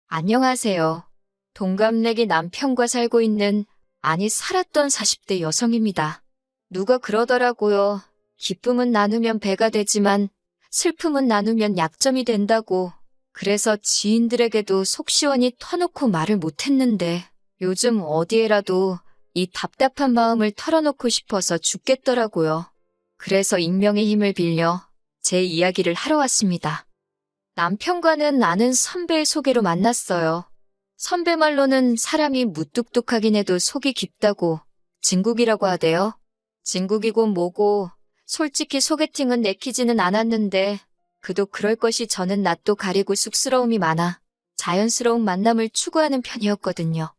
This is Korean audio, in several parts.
안녕하세요. 동갑내기 남편과 살고 있는, 아니 살았던 40대 여성입니다. 누가 그러더라고요. 기쁨은 나누면 배가 되지만 슬픔은 나누면 약점이 된다고. 그래서 지인들에게도 속 시원히 터놓고 말을 못했는데 요즘 어디에라도 이 답답한 마음을 털어놓고 싶어서 죽겠더라고요. 그래서 익명의 힘을 빌려 제 이야기를 하러 왔습니다. 남편과는 아는 선배의 소개로 만났어요. 선배 말로는 사람이 무뚝뚝하긴 해도 속이 깊다고 진국이라고 하대요. 진국이고 뭐고 솔직히 소개팅은 내키지는 않았는데 그도 그럴 것이 저는 낯도 가리고 쑥스러움이 많아 자연스러운 만남을 추구하는 편이었거든요.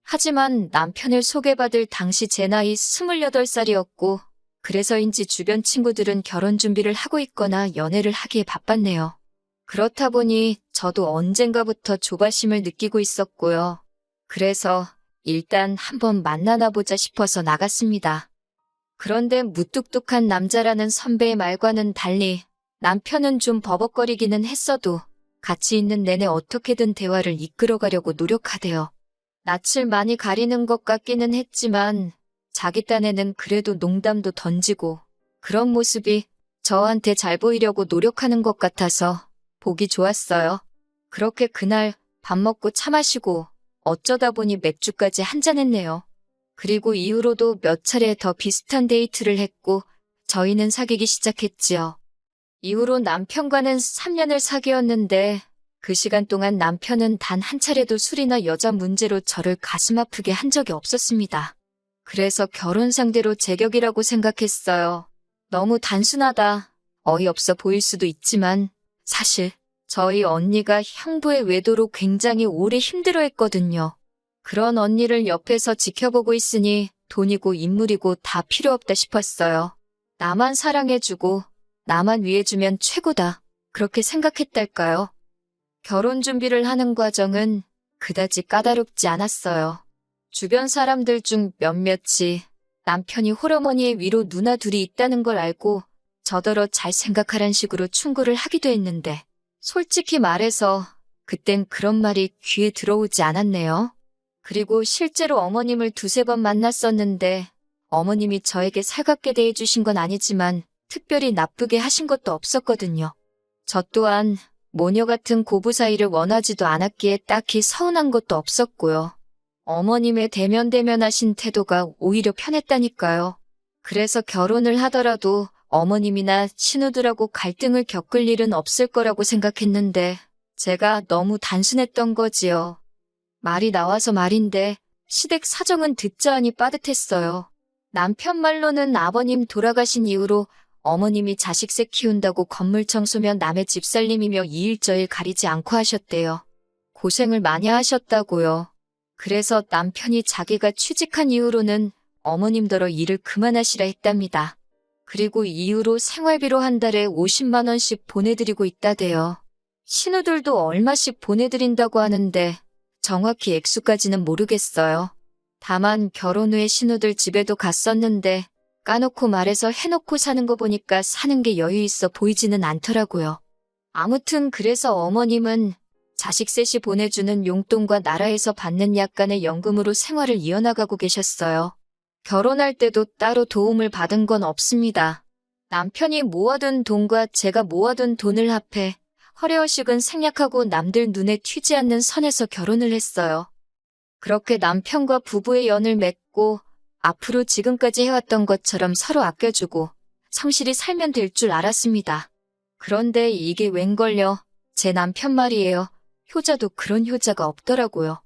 하지만 남편을 소개받을 당시 제 나이 28살이었고 그래서인지 주변 친구들은 결혼 준비를 하고 있거나 연애를 하기에 바빴네요. 그렇다 보니 저도 언젠가부터 조바심을 느끼고 있었고요. 그래서 일단 한번 만나나 보자 싶어서 나갔습니다. 그런데 무뚝뚝한 남자라는 선배의 말과는 달리 남편은 좀 버벅거리기는 했어도 같이 있는 내내 어떻게든 대화를 이끌어가려고 노력하대요. 낯을 많이 가리는 것 같기는 했지만 자기 딴에는 그래도 농담도 던지고 그런 모습이 저한테 잘 보이려고 노력하는 것 같아서 보기 좋았어요. 그렇게 그날 밥 먹고 차 마시고 어쩌다 보니 맥주까지 한잔했네요. 그리고 이후로도 몇 차례 더 비슷한 데이트를 했고 저희는 사귀기 시작했지요. 이후로 남편과는 3년을 사귀었는데 그 시간 동안 남편은 단 한 차례도 술이나 여자 문제로 저를 가슴 아프게 한 적이 없었습니다. 그래서 결혼 상대로 제격이라고 생각했어요. 너무 단순하다, 어이없어 보일 수도 있지만 사실 저희 언니가 형부의 외도로 굉장히 오래 힘들어했거든요. 그런 언니를 옆에서 지켜보고 있으니 돈이고 인물이고 다 필요 없다 싶었어요. 나만 사랑해주고 나만 위해주면 최고다. 그렇게 생각했달까요? 결혼 준비를 하는 과정은 그다지 까다롭지 않았어요. 주변 사람들 중 몇몇이 남편이 홀어머니의 위로 누나 둘이 있다는 걸 알고 저더러 잘 생각하란 식으로 충고를 하기도 했는데 솔직히 말해서 그땐 그런 말이 귀에 들어오지 않았네요. 그리고 실제로 어머님을 두세 번 만났었는데 어머님이 저에게 살갑게 대해주신 건 아니지만 특별히 나쁘게 하신 것도 없었거든요. 저 또한 모녀 같은 고부 사이를 원하지도 않았기에 딱히 서운한 것도 없었고요. 어머님의 대면대면하신 태도가 오히려 편했다니까요. 그래서 결혼을 하더라도 어머님이나 신우들하고 갈등을 겪을 일은 없을 거라고 생각했는데 제가 너무 단순했던 거지요. 말이 나와서 말인데 시댁 사정은 듣자 하니 빠듯했어요. 남편 말로는 아버님 돌아가신 이후로 어머님이 자식새 키운다고 건물 청소면 남의 집 살림이며 이일저일 가리지 않고 하셨대요. 고생을 많이 하셨다고요. 그래서 남편이 자기가 취직한 이후로는 어머님더러 일을 그만하시라 했답니다. 그리고 이후로 생활비로 한 달에 50만 원씩 보내드리고 있다대요. 신우들도 얼마씩 보내드린다고 하는데 정확히 액수까지는 모르겠어요. 다만 결혼 후에 신우들 집에도 갔었는데 까놓고 말해서 해놓고 사는 거 보니까 사는 게 여유 있어 보이지는 않더라고요. 아무튼 그래서 어머님은 자식 셋이 보내주는 용돈과 나라에서 받는 약간의 연금으로 생활을 이어나가고 계셨어요. 결혼할 때도 따로 도움을 받은 건 없습니다. 남편이 모아둔 돈과 제가 모아둔 돈을 합해 허례허식은 생략하고 남들 눈에 튀지 않는 선에서 결혼을 했어요. 그렇게 남편과 부부의 연을 맺고 앞으로 지금까지 해왔던 것처럼 서로 아껴주고 성실히 살면 될 줄 알았습니다. 그런데 이게 웬걸요? 제 남편 말이에요. 효자도 그런 효자가 없더라고요.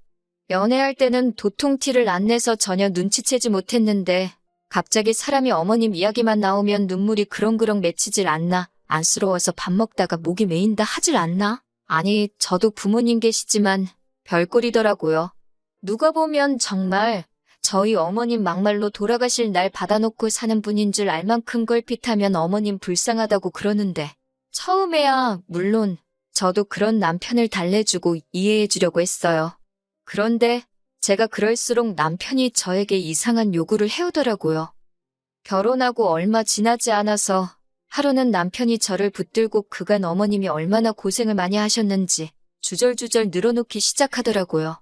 연애할 때는 도통 티를 안 내서 전혀 눈치채지 못했는데 갑자기 사람이 어머님 이야기만 나오면 눈물이 그렁그렁 맺히질 않나? 안쓰러워서 밥 먹다가 목이 메인다 하질 않나? 아니, 저도 부모님 계시지만 별꼴이더라고요. 누가 보면 정말 저희 어머님 막말로 돌아가실 날 받아놓고 사는 분인 줄 알 만큼 걸핏하면 어머님 불쌍하다고 그러는데 처음에야 물론 저도 그런 남편을 달래주고 이해해주려고 했어요. 그런데 제가 그럴수록 남편이 저에게 이상한 요구를 해오더라고요. 결혼하고 얼마 지나지 않아서 하루는 남편이 저를 붙들고 그간 어머님이 얼마나 고생을 많이 하셨는지 주절주절 늘어놓기 시작하더라고요.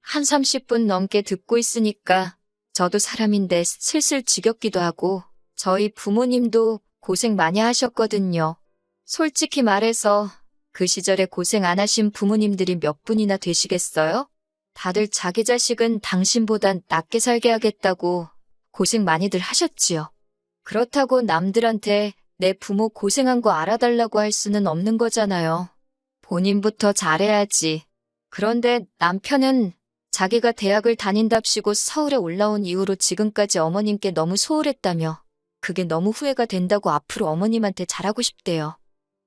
한 30분 넘게 듣고 있으니까 저도 사람인데 슬슬 지겹기도 하고 저희 부모님도 고생 많이 하셨거든요. 솔직히 말해서 그 시절에 고생 안 하신 부모님들이 몇 분이나 되시겠어요? 다들 자기 자식은 당신보단 낫게 살게 하겠다고 고생 많이들 하셨지요. 그렇다고 남들한테 내 부모 고생한 거 알아달라고 할 수는 없는 거잖아요. 본인부터 잘해야지. 그런데 남편은 자기가 대학을 다닌답시고 서울에 올라온 이후로 지금까지 어머님께 너무 소홀했다며 그게 너무 후회가 된다고 앞으로 어머님한테 잘하고 싶대요.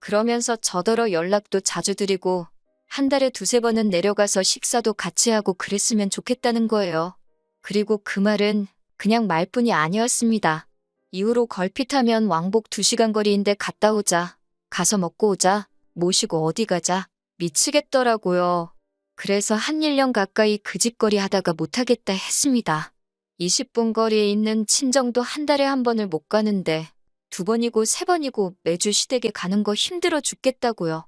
그러면서 저더러 연락도 자주 드리고 한 달에 두세 번은 내려가서 식사도 같이 하고 그랬으면 좋겠다는 거예요. 그리고 그 말은 그냥 말뿐이 아니었습니다. 이후로 걸핏하면 왕복 2시간 거리인데 갔다 오자, 가서 먹고 오자, 모시고 어디 가자, 미치겠더라고요. 그래서 한 1년 가까이 그 집거리 하다가 못하겠다 했습니다. 20분 거리에 있는 친정도 한 달에 한 번을 못 가는데 2번이고 3번이고 매주 시댁에 가는 거 힘들어 죽겠다고요.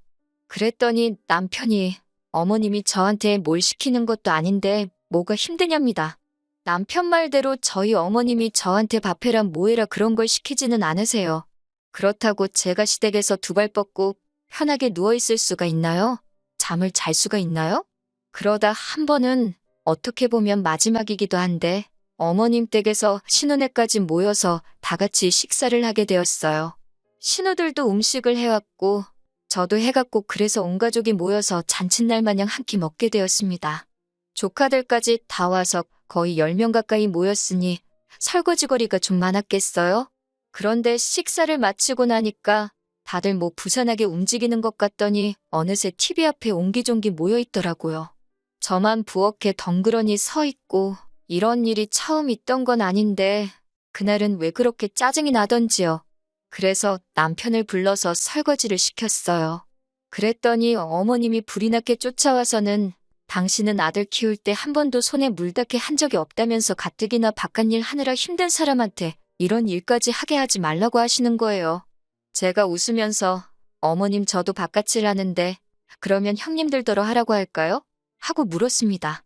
그랬더니 남편이 어머님이 저한테 뭘 시키는 것도 아닌데 뭐가 힘드냐입니다. 남편 말대로 저희 어머님이 저한테 밥해라 뭐해라 그런 걸 시키지는 않으세요. 그렇다고 제가 시댁에서 2발 뻗고 편하게 누워있을 수가 있나요? 잠을 잘 수가 있나요? 그러다 한 번은 어떻게 보면 마지막이기도 한데 어머님 댁에서 신혼회까지 모여서 다 같이 식사를 하게 되었어요. 신우들도 음식을 해왔고 저도 해갔고 그래서 온 가족이 모여서 잔칫날 마냥 한 끼 먹게 되었습니다. 조카들까지 다 와서 거의 10명 가까이 모였으니 설거지거리가 좀 많았겠어요? 그런데 식사를 마치고 나니까 다들 뭐 부산하게 움직이는 것 같더니 어느새 TV 앞에 옹기종기 모여있더라고요. 저만 부엌에 덩그러니 서 있고 이런 일이 처음 있던 건 아닌데 그날은 왜 그렇게 짜증이 나던지요. 그래서 남편을 불러서 설거지를 시켰어요. 그랬더니 어머님이 불이 나게 쫓아와서는 당신은 아들 키울 때 한 번도 손에 물 닿게 한 적이 없다면서 가뜩이나 바깥일 하느라 힘든 사람한테 이런 일까지 하게 하지 말라고 하시는 거예요. 제가 웃으면서 어머님 저도 바깥일 하는데 그러면 형님들더러 하라고 할까요? 하고 물었습니다.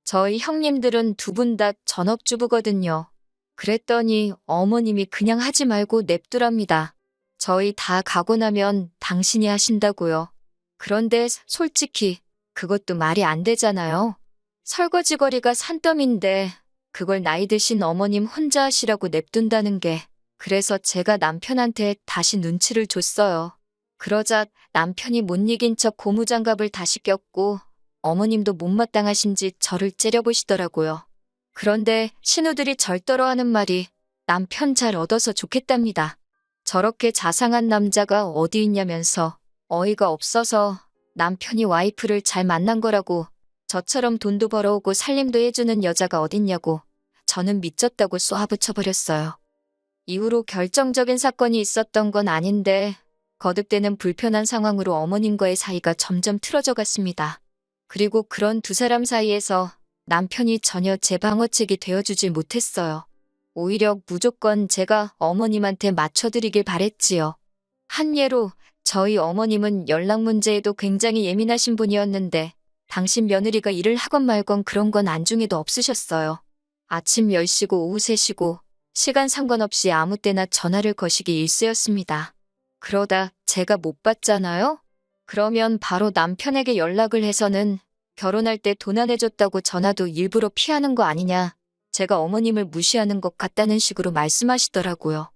저희 형님들은 2분 다 전업주부거든요. 그랬더니 어머님이 그냥 하지 말고 냅두랍니다. 저희 다 가고 나면 당신이 하신다고요. 그런데 솔직히 그것도 말이 안 되잖아요. 설거지거리가 산더미인데 그걸 나이 드신 어머님 혼자 하시라고 냅둔다는 게 그래서 제가 남편한테 다시 눈치를 줬어요. 그러자 남편이 못 이긴 척 고무장갑을 다시 꼈고 어머님도 못마땅하신지 저를 째려보시더라고요. 그런데 신우들이 절더러 하는 말이 남편 잘 얻어서 좋겠답니다. 저렇게 자상한 남자가 어디 있냐면서 어이가 없어서 남편이 와이프를 잘 만난 거라고 저처럼 돈도 벌어오고 살림도 해주는 여자가 어딨냐고 저는 미쳤다고 쏘아붙여버렸어요. 이후로 결정적인 사건이 있었던 건 아닌데 거듭되는 불편한 상황으로 어머님과의 사이가 점점 틀어져 갔습니다. 그리고 그런 2사람 사이에서 남편이 전혀 제 방어책이 되어주질 못했어요. 오히려 무조건 제가 어머님한테 맞춰드리길 바랬지요. 한 예로 저희 어머님은 연락 문제에도 굉장히 예민하신 분이었는데 당신 며느리가 일을 하건 말건 그런 건 안중에도 없으셨어요. 아침 10시고 오후 3시고 시간 상관없이 아무 때나 전화를 거시기 일쑤였습니다. 그러다 제가 못 받잖아요? 그러면 바로 남편에게 연락을 해서는 결혼할 때 돈 안 해줬다고 전화도 일부러 피하는 거 아니냐. 제가 어머님을 무시하는 것 같다는 식으로 말씀하시더라고요.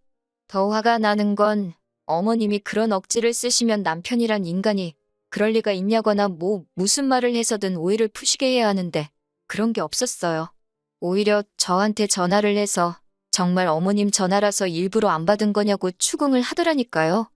더 화가 나는 건 어머님이 그런 억지를 쓰시면 남편이란 인간이 그럴 리가 있냐거나 무슨 말을 해서든 오해를 푸시게 해야 하는데 그런 게 없었어요. 오히려 저한테 전화를 해서 정말 어머님 전화라서 일부러 안 받은 거냐고 추궁을 하더라니까요.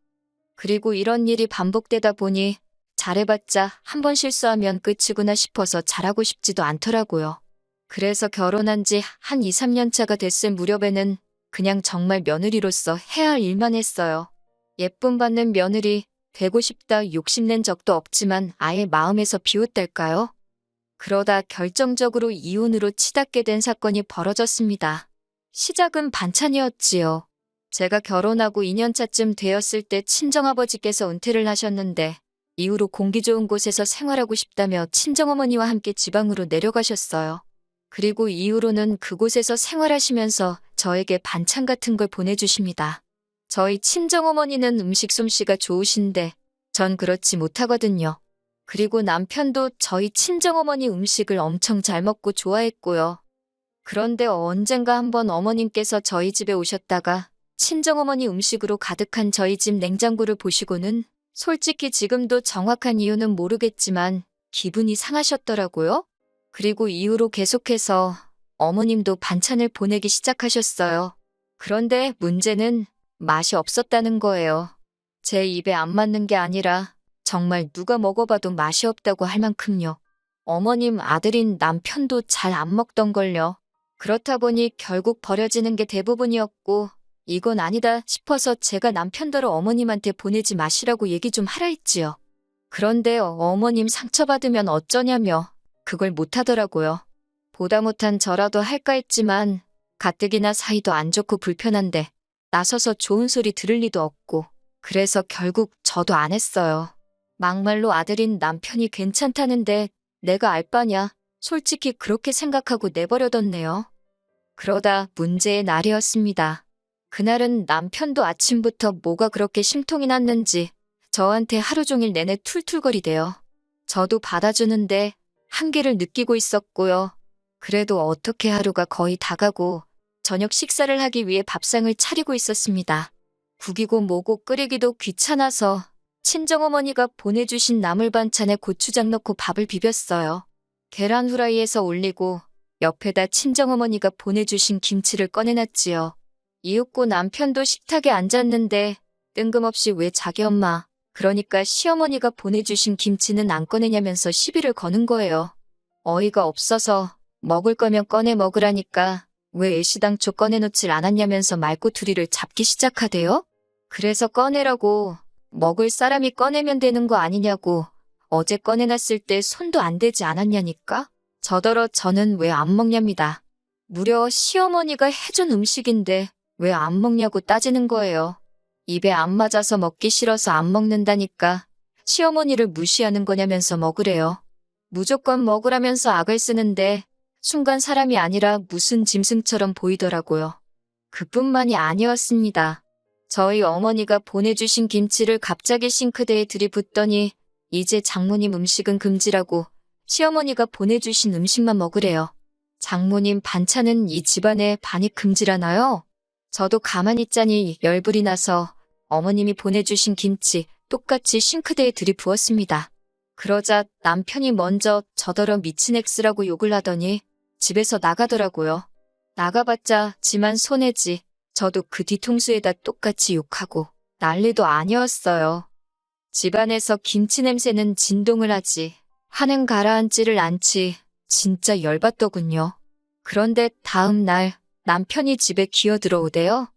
그리고 이런 일이 반복되다 보니 잘해봤자 한 번 실수하면 끝이구나 싶어서 잘하고 싶지도 않더라고요. 그래서 결혼한 지 한 2, 3년 차가 됐을 무렵에는 그냥 정말 며느리로서 해야 할 일만 했어요. 예쁨 받는 며느리 되고 싶다 욕심낸 적도 없지만 아예 마음에서 비웃달까요? 그러다 결정적으로 이혼으로 치닫게 된 사건이 벌어졌습니다. 시작은 반찬이었지요. 제가 결혼하고 2년차쯤 되었을 때 친정아버지께서 은퇴를 하셨는데 이후로 공기 좋은 곳에서 생활하고 싶다며 친정어머니와 함께 지방으로 내려가셨어요. 그리고 이후로는 그곳에서 생활하시면서 저에게 반찬 같은 걸 보내주십니다. 저희 친정어머니는 음식 솜씨가 좋으신데 전 그렇지 못하거든요. 그리고 남편도 저희 친정어머니 음식을 엄청 잘 먹고 좋아했고요. 그런데 언젠가 한번 어머님께서 저희 집에 오셨다가 친정어머니 음식으로 가득한 저희 집 냉장고를 보시고는 솔직히 지금도 정확한 이유는 모르겠지만 기분이 상하셨더라고요. 그리고 이후로 계속해서 어머님도 반찬을 보내기 시작하셨어요. 그런데 문제는 맛이 없었다는 거예요. 제 입에 안 맞는 게 아니라 정말 누가 먹어봐도 맛이 없다고 할 만큼요. 어머님 아들인 남편도 잘 안 먹던걸요. 그렇다 보니 결국 버려지는 게 대부분이었고 이건 아니다 싶어서 제가 남편더러 어머님한테 보내지 마시라고 얘기 좀 하라 했지요. 그런데 어머님 상처받으면 어쩌냐며 그걸 못하더라고요. 보다 못한 저라도 할까 했지만 가뜩이나 사이도 안 좋고 불편한데 나서서 좋은 소리 들을 리도 없고 그래서 결국 저도 안 했어요. 막말로 아들인 남편이 괜찮다는데 내가 알 바냐 솔직히 그렇게 생각하고 내버려뒀네요. 그러다 문제의 날이었습니다. 그날은 남편도 아침부터 뭐가 그렇게 심통이 났는지 저한테 하루 종일 내내 툴툴거리대요. 저도 받아주는데 한계를 느끼고 있었고요. 그래도 어떻게 하루가 거의 다 가고 저녁 식사를 하기 위해 밥상을 차리고 있었습니다. 국이고 뭐고 끓이기도 귀찮아서 친정어머니가 보내주신 나물 반찬에 고추장 넣고 밥을 비볐어요. 계란 후라이에서 올리고 옆에다 친정어머니가 보내주신 김치를 꺼내놨지요. 이윽고 남편도 식탁에 앉았는데 뜬금없이 왜 자기 엄마, 그러니까 시어머니가 보내주신 김치는 안 꺼내냐면서 시비를 거는 거예요. 어이가 없어서 먹을 거면 꺼내 먹으라니까 왜 애시당초 꺼내놓질 않았냐면서 말꼬투리를 잡기 시작하대요. 그래서 꺼내라고 먹을 사람이 꺼내면 되는 거 아니냐고 어제 꺼내놨을 때 손도 안 대지 않았냐니까 저더러 저는 왜 안 먹냐입니다. 무려 시어머니가 해준 음식인데 왜 안 먹냐고 따지는 거예요. 입에 안 맞아서 먹기 싫어서 안 먹는다니까 시어머니를 무시하는 거냐면서 먹으래요. 무조건 먹으라면서 악을 쓰는데 순간 사람이 아니라 무슨 짐승처럼 보이더라고요. 그뿐만이 아니었습니다. 저희 어머니가 보내주신 김치를 갑자기 싱크대에 들이붓더니 이제 장모님 음식은 금지라고 시어머니가 보내주신 음식만 먹으래요. 장모님 반찬은 이 집안에 반입 금지라나요? 저도 가만히 있자니 열불이 나서 어머님이 보내주신 김치 똑같이 싱크대에 들이부었습니다. 그러자 남편이 먼저 저더러 미친 엑스라고 욕을 하더니 집에서 나가더라고요. 나가봤자 지만 손해지. 저도 그 뒤통수에다 똑같이 욕하고 난리도 아니었어요. 집안에서 김치 냄새는 진동을 하지 하는 가라앉지를 않지 진짜 열받더군요. 그런데 다음 날 남편이 집에 기어들어오대요.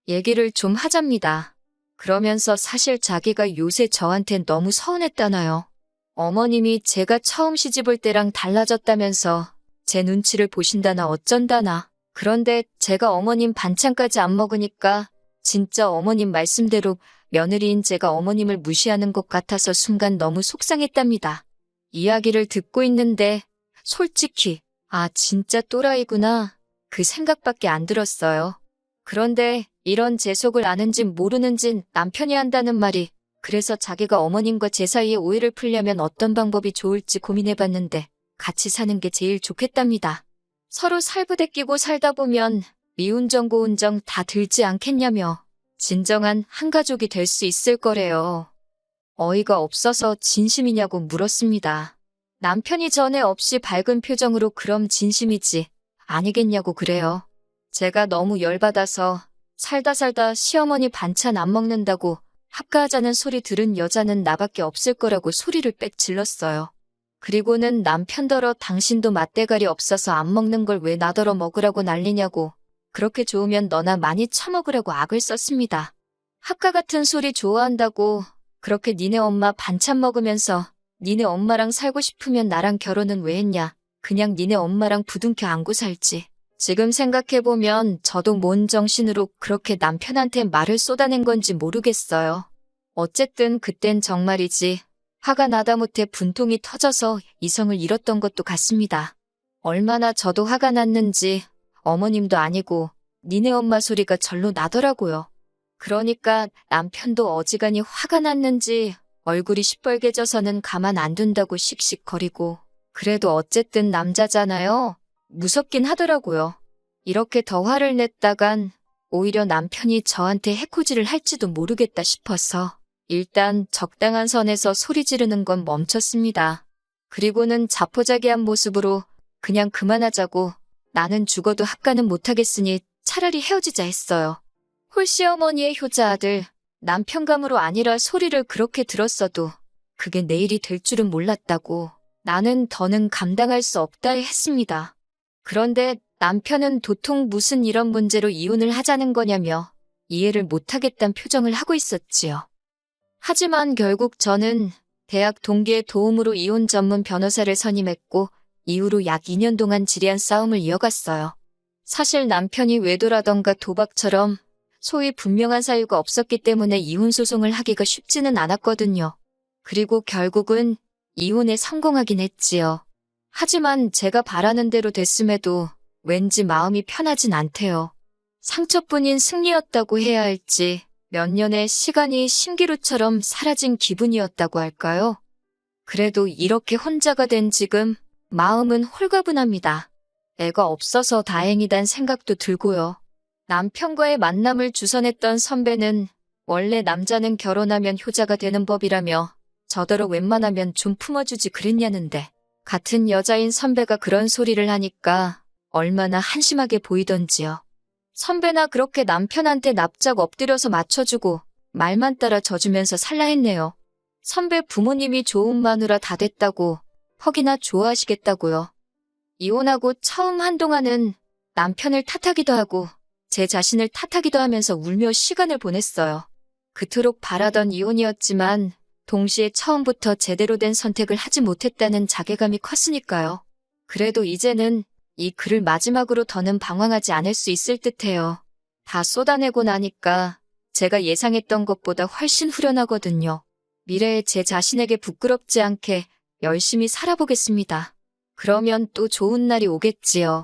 얘기를 좀 하잡니다. 그러면서 사실 자기가 요새 저한테 너무 서운했다나요. 어머님이 제가 처음 시집올 때랑 달라졌다면서 제 눈치를 보신다나 어쩐다나. 그런데 제가 어머님 반찬까지 안 먹으니까 진짜 어머님 말씀대로 며느리인 제가 어머님을 무시하는 것 같아서 순간 너무 속상했답니다. 이야기를 듣고 있는데 솔직히 진짜 또라이구나 그 생각밖에 안 들었어요. 그런데 이런 제 속을 아는지 모르는지 남편이 한다는 말이 그래서 자기가 어머님과 제 사이에 오해를 풀려면 어떤 방법이 좋을지 고민해봤는데 같이 사는 게 제일 좋겠답니다. 서로 살부대 끼고 살다 보면 미운 정 고운 정 다 들지 않겠냐며 진정한 한 가족이 될 수 있을 거래요. 어이가 없어서 진심이냐고 물었습니다. 남편이 전에 없이 밝은 표정으로 그럼 진심이지 아니겠냐고 그래요. 제가 너무 열받아서 살다 시어머니 반찬 안 먹는다고 합가하자는 소리 들은 여자는 나밖에 없을 거라고 소리를 빽 질렀어요. 그리고는 남편더러 당신도 맛대가리 없어서 안 먹는 걸 왜 나더러 먹으라고 난리냐고 그렇게 좋으면 너나 많이 처먹으라고 악을 썼습니다. 합가 같은 소리 좋아한다고 그렇게 니네 엄마 반찬 먹으면서 니네 엄마랑 살고 싶으면 나랑 결혼은 왜 했냐. 그냥 니네 엄마랑 부둥켜 안고 살지. 지금 생각해보면 저도 뭔 정신으로 그렇게 남편한테 말을 쏟아낸 건지 모르겠어요. 어쨌든 그땐 정말이지 화가 나다 못해 분통이 터져서 이성을 잃었던 것도 같습니다. 얼마나 저도 화가 났는지 어머님도 아니고 니네 엄마 소리가 절로 나더라고요. 그러니까 남편도 어지간히 화가 났는지 얼굴이 시뻘개져서는 가만 안 둔다고 씩씩거리고, 그래도 어쨌든 남자잖아요. 무섭긴 하더라고요. 이렇게 더 화를 냈다간 오히려 남편이 저한테 해코지를 할지도 모르겠다 싶어서 일단 적당한 선에서 소리 지르는 건 멈췄습니다. 그리고는 자포자기한 모습으로 그냥 그만하자고, 나는 죽어도 합가는 못하겠으니 차라리 헤어지자 했어요. 홀시어머니의 효자 아들, 남편감으로 아니라 소리를 그렇게 들었어도 그게 내일이 될 줄은 몰랐다고, 나는 더는 감당할 수 없다 했습니다. 그런데 남편은 도통 무슨 이런 문제로 이혼을 하자는 거냐며 이해를 못하겠다는 표정을 하고 있었지요. 하지만 결국 저는 대학 동기의 도움으로 이혼 전문 변호사를 선임했고 이후로 약 2년 동안 지리한 싸움을 이어갔어요. 사실 남편이 외도라던가 도박처럼 소위 분명한 사유가 없었기 때문에 이혼 소송을 하기가 쉽지는 않았거든요. 그리고 결국은 이혼에 성공하긴 했지요. 하지만 제가 바라는 대로 됐음에도 왠지 마음이 편하진 않대요. 상처뿐인 승리였다고 해야 할지 몇 년의 시간이 신기루처럼 사라진 기분이었다고 할까요? 그래도 이렇게 혼자가 된 지금 마음은 홀가분합니다. 애가 없어서 다행이란 생각도 들고요. 남편과의 만남을 주선했던 선배는 원래 남자는 결혼하면 효자가 되는 법이라며 저더러 웬만하면 좀 품어주지 그랬냐는데, 같은 여자인 선배가 그런 소리를 하니까 얼마나 한심하게 보이던지요. 선배나 그렇게 남편한테 납작 엎드려서 맞춰주고 말만 따라 져주면서 살라 했네요. 선배 부모님이 좋은 마누라 다 됐다고 퍽이나 좋아하시겠다고요. 이혼하고 처음 한동안은 남편을 탓하기도 하고 제 자신을 탓하기도 하면서 울며 시간을 보냈어요. 그토록 바라던 이혼이었지만 동시에 처음부터 제대로 된 선택을 하지 못했다는 자괴감이 컸으니까요. 그래도 이제는 이 글을 마지막으로 더는 방황하지 않을 수 있을 듯해요. 다 쏟아내고 나니까 제가 예상했던 것보다 훨씬 후련하거든요. 미래에 제 자신에게 부끄럽지 않게 열심히 살아보겠습니다. 그러면 또 좋은 날이 오겠지요.